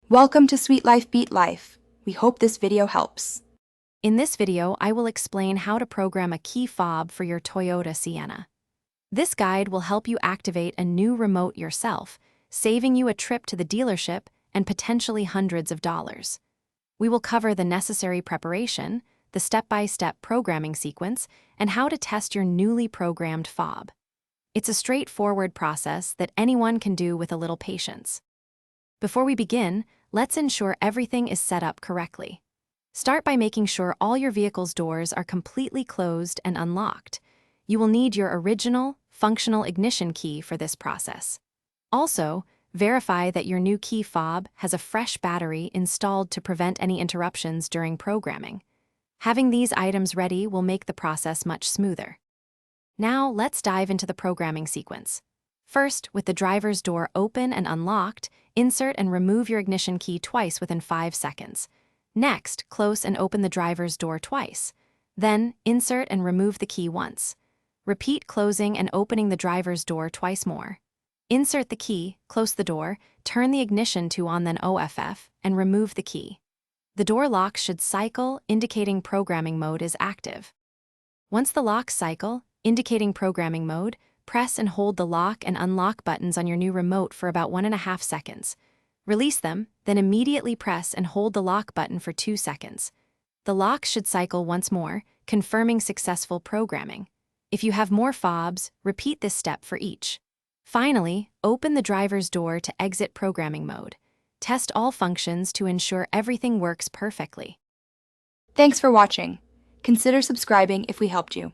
Welcome to Sweet Life Beat Life. We hope this video helps. In this video, I will explain how to program a key fob for your Toyota Sienna. This guide will help you activate a new remote yourself, saving you a trip to the dealership and potentially hundreds of dollars. We will cover the necessary preparation, the step-by-step programming sequence, and how to test your newly programmed fob. It's a straightforward process that anyone can do with a little patience. Before we begin, let's ensure everything is set up correctly. Start by making sure all your vehicle's doors are completely closed and unlocked. You will need your original, functional ignition key for this process. Also, verify that your new key fob has a fresh battery installed to prevent any interruptions during programming. Having these items ready will make the process much smoother. Now, let's dive into the programming sequence. First, with the driver's door open and unlocked, insert and remove your ignition key twice within 5 seconds. Next, close and open the driver's door twice. Then, insert and remove the key once. Repeat closing and opening the driver's door twice more. Insert the key, close the door, turn the ignition to on then OFF, and remove the key. The door lock should cycle, indicating programming mode is active. Once the locks cycle, indicating programming mode, press and hold the lock and unlock buttons on your new remote for about 1.5 seconds. Release them, then immediately press and hold the lock button for 2 seconds. The lock should cycle once more, confirming successful programming. If you have more fobs, repeat this step for each. Finally, open the driver's door to exit programming mode. Test all functions to ensure everything works perfectly. Thanks for watching. Consider subscribing if we helped you.